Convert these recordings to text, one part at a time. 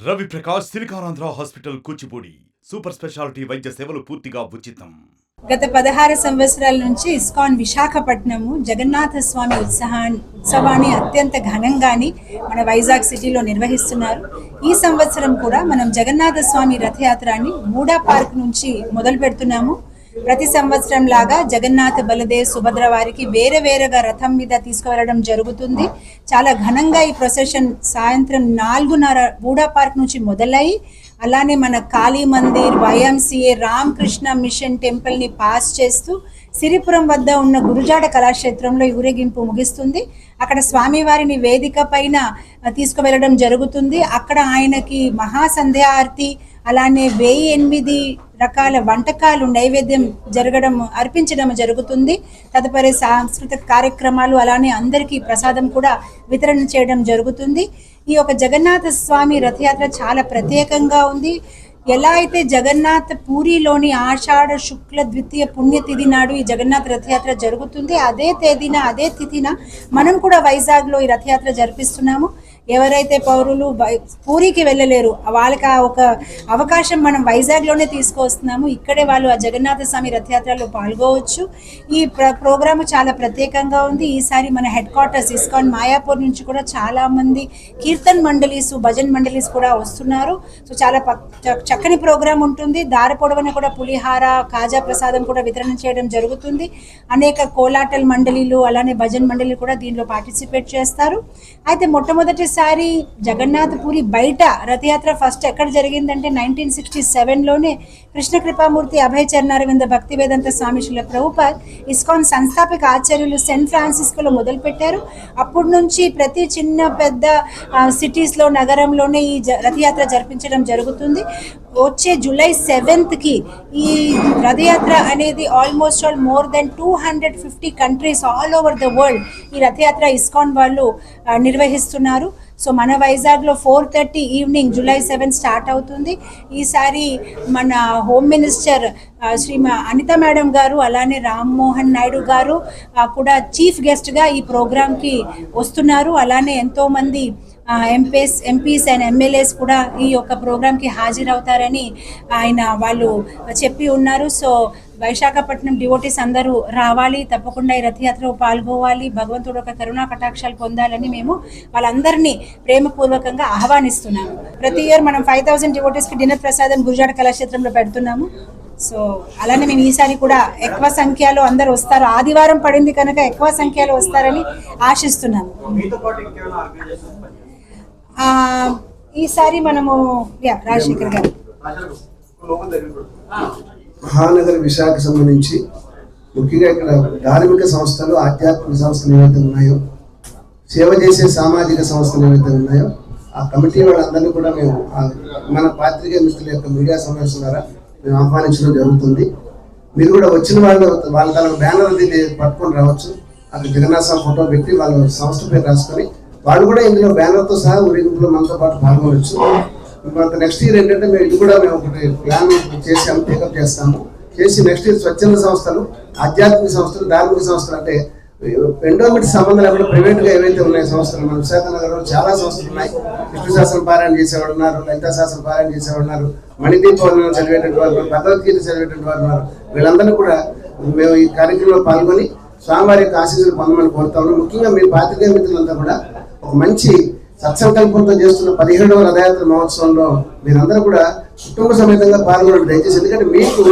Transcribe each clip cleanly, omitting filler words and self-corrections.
Ravi Prakash Siliconandhra hospital Kuchipudi super speciality వైద్య సేవలు పూర్తిగా ఉచితం. గత 16 సంవత్సరాల నుంచి ఇస్కాన్ విశాఖపట్నము జగన్నాథ స్వామి ఉత్సవాన్ని అత్యంత ఘనంగాని మన వైజాగ్ సిటీలో నిర్వహిస్తున్నారు. ఈ సంవత్సరం కూడా మనం జగన్నాథ స్వామి రథయాత్రని మూడా పార్క్ నుంచి మొదలు పెడుతున్నాము. ప్రతి సంవత్సరం లాగా జగన్నాథ బలదేవ్ సుభద్ర వారికి వేరే వేరేగా రథం మీద తీసుకువెళ్ళడం జరుగుతుంది. చాలా ఘనంగా ఈ ప్రొసెషన్ సాయంత్రం 4:30 మూడా పార్క్ నుంచి మొదలై అలానే మన కాళీ మందిర్, వైఎంసీఏ, రామకృష్ణ మిషన్ టెంపుల్ని పాస్ చేస్తూ సిరిపురం వద్ద ఉన్న గురుజాడ కళాక్షేత్రంలో ఈ ఊరేగింపు ముగిస్తుంది. అక్కడ స్వామివారిని వేదిక పైన తీసుకువెళ్ళడం జరుగుతుంది. అక్కడ ఆయనకి మహాసంధ్యాఆరతి అలానే 1008 రకాల వంటకాలు నైవేద్యం అర్పించడం జరుగుతుంది. తదుపరి సాంస్కృతిక కార్యక్రమాలు అలానే అందరికీ ప్రసాదం కూడా వితరణ చేయడం జరుగుతుంది. ఈ యొక్క జగన్నాథ స్వామి రథయాత్ర చాలా ప్రత్యేకంగా ఉంది. ఎలా అయితే జగన్నాథ పూరిలోని ఆషాఢ శుక్ల ద్వితీయ పుణ్యతిథి నాడు ఈ జగన్నాథ రథయాత్ర జరుగుతుంది, అదే తేదీన అదే తిథిన మనం కూడా వైజాగ్లో ఈ రథయాత్ర జరిపిస్తున్నాము. ఎవరైతే పౌరులు పూరికి వెళ్ళలేరు వాళ్ళకి ఒక అవకాశం మనం వైజాగ్లోనే తీసుకొస్తున్నాము. ఇక్కడే వాళ్ళు ఆ జగన్నాథ స్వామి రథయాత్రలో పాల్గొవచ్చు. ఈ ప్రోగ్రాము చాలా ప్రత్యేకంగా ఉంది. ఈసారి మన హెడ్ క్వార్టర్స్ ఇస్కాన్ మాయాపూర్ నుంచి కూడా చాలామంది కీర్తన్ మండలీస్, భజన్ మండలీస్ కూడా వస్తున్నారు. సో చాలా చక్కని ప్రోగ్రాం ఉంటుంది. దారి పొడవున కూడా పులిహార, కాజా ప్రసాదం కూడా వితరణ చేయడం జరుగుతుంది. అనేక కోలాటల్ మండలీలు అలానే భజన్ మండలి కూడా దీనిలో పార్టిసిపేట్ చేస్తారు. అయితే మొట్టమొదటిసారి జగన్నాథపురి బయట రథయాత్ర ఫస్ట్ ఎక్కడ జరిగిందంటే 1967లోనే కృష్ణ కృపామూర్తి అభయ చరణారవింద భక్తి వేదాంత స్వామి శ్రీల ప్రభుపాద్ ఇస్కాన్ సంస్థాపక ఆచార్యులు సెయింట్ ఫ్రాన్సిస్కోలో మొదలుపెట్టారు. అప్పటి నుంచి ప్రతి చిన్న పెద్ద సిటీస్లో, నగరంలోనే ఈ రథయాత్ర జరిపించడం జరుగుతుంది. వచ్చే జూలై 7కి ఈ రథయాత్ర అనేది almost more than 250 countries all over the world ఈ రథయాత్ర ఇస్కాన్ వాళ్ళు నిర్వహిస్తున్నారు. సో మన వైజాగ్లో 4:30 ఈవినింగ్ జూలై 7 స్టార్ట్ అవుతుంది. ఈసారి మన home minister Shri Anitha madam గారు అలానే రామ్మోహన్ నాయుడు గారు కూడా చీఫ్ గెస్ట్గా ఈ ప్రోగ్రాంకి వస్తున్నారు. అలానే ఎంతోమంది ఎంపీస్ అండ్ ఎమ్మెల్యేస్ కూడా ఈ యొక్క ప్రోగ్రాంకి హాజరవుతారని వాళ్ళు చెప్పి ఉన్నారు. సో విశాఖపట్నం డివోటీస్ అందరూ రావాలి, తప్పకుండా ఈ రథయాత్రలో పాల్గొవాలి, భగవంతుడు ఒక కరుణా కటాక్షాలు పొందాలని మేము వాళ్ళందరినీ ప్రేమపూర్వకంగా ఆహ్వానిస్తున్నాము. ప్రతి ఇయర్ మనం 5000 డివోటీస్కి డిన్నర్ ప్రసాదం గురుజాడ కళాక్షేత్రంలో పెడుతున్నాము. సో అలానే మేము ఈసారి కూడా ఎక్కువ సంఖ్యలో అందరు వస్తారు. ఆదివారం పడింది కనుక ఎక్కువ సంఖ్యలో వస్తారని ఆశిస్తున్నాము. ఈసారి మనము రాజశేఖర్ గారు మహానగర విశాఖ సంబంధించి ముఖ్యంగా ఇక్కడ ధార్మిక సంస్థలు, ఆధ్యాత్మిక సంస్థలు ఏవైతే ఉన్నాయో, సేవ చేసే సామాజిక సంస్థలు ఏవైతే ఉన్నాయో ఆ కమిటీ వాళ్ళందరినీ కూడా మేము మన పాత్రికేయ మిత్రుల యొక్క మీడియా సమావేశం ద్వారా మేము ఆహ్వానించడం జరుగుతుంది. మీరు కూడా వచ్చిన వాళ్ళ తన బ్యానర్ అది పట్టుకొని రావచ్చు. అక్కడ జగన్నాథ స్వామి ఫోటో పెట్టి వాళ్ళ సంస్థ పేరు రాసుకొని వాళ్ళు కూడా ఇందులో బ్యానర్తో సహా ఊరేగింపులో మనతో పాటు పాల్గొనవచ్చు. నెక్స్ట్ ఇయర్ ఏంటంటే మేము ఇది కూడా మేము ఒకటి ప్లాన్ చేసి టేకప్ చేస్తాము. చేసి నెక్స్ట్ ఇయర్ స్వచ్ఛంద సంస్థలు, ఆధ్యాత్మిక సంస్థలు, ధార్మిక సంస్థలు అంటే ఎండోమెంట్ సంబంధం లేకుండా ప్రైవేట్గా ఏవైతే ఉన్నాయి సంస్థలు, మన విశాఖ నగరంలో చాలా సంస్థలు ఉన్నాయి. విష్ణు శాస్త్రం పారాయణ చేసేవాడు ఉన్నారు, లలితా శాస్త్రం పారాయణ చేసేవాడు ఉన్నారు, మణిదీపం చదివేటువంటి వారు, భగవద్గీత చదివేటువంటి వారు ఉన్నారు. వీళ్ళందరినీ కూడా మేము ఈ కార్యక్రమంలో పాల్గొని స్వామివారి యొక్క ఆశీస్సులు పొందమని కోరుతాము. ముఖ్యంగా మీ పాత్రికేయ మిత్రులంతా కూడా ఒక మంచి సత్సంకల్పంతో చేస్తున్న 17వ రథయాత్ర మహోత్సవంలో మీరందరూ కూడా కుటుంబ సమేతంగా పాల్గొనండి దయచేసి. ఎందుకంటే మీకు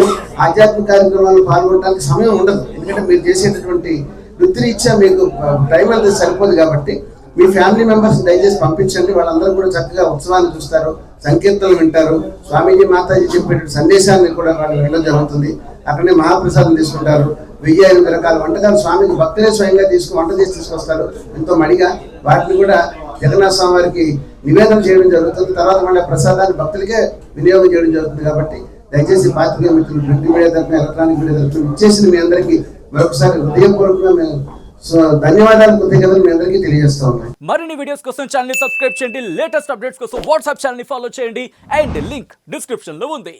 ఆధ్యాత్మిక కార్యక్రమాల్లో పాల్గొనడానికి సమయం ఉండదు. ఎందుకంటే మీరు చేసేటటువంటి వృత్తిరీత్యా మీకు టైం అంతా సరిపోదు. కాబట్టి మీ ఫ్యామిలీ మెంబర్స్ దయచేసి పంపించండి. వాళ్ళందరూ కూడా చక్కగా ఉత్సవాన్ని చూస్తారు, సంకీర్తనలు వింటారు, స్వామీజీ మాతాజీ చెప్పేటువంటి సందేశాన్ని కూడా వాళ్ళు వినడం జరుగుతుంది. అక్కడనే మహాప్రసాదం తీసుకుంటారు. 1008 రకాల వంటకాలు స్వామికి భక్తులే స్వయంగా వంట చేసి తీసుకొస్తారు ఎంతో మడిగా. వాటిని కూడా జగన్నాథ స్వామి వారికి నివేదన చేయడం జరుగుతుంది. తర్వాత మళ్ళీ ప్రసాదాన్ని భక్తులకే వినియోగం చేయడం జరుగుతుంది. కాబట్టి దయచేసి పాత్రికేయ మిత్రులు, ప్రింట్ మీడియా తరఫున, ఎలక్ట్రానిక్ మీడియా తరఫున ఇచ్చేసిన మీ అందరికీ మరొకసారి హృదయపూర్వకంగా మేము ధన్యవాదాలు, కృతజ్ఞతలు మీ అందరికీ తెలియజేస్తా ఉన్నాం. మరిన్ని వీడియోస్ కోసం ఛానల్ ని సబ్స్క్రైబ్ చేయండి. లేటెస్ట్ అప్డేట్స్ కోసం వాట్సాప్ ఛానల్ ని ఫాలో చేయండి. అండ్ లింక్ డిస్క్రిప్షన్ లో ఉంది.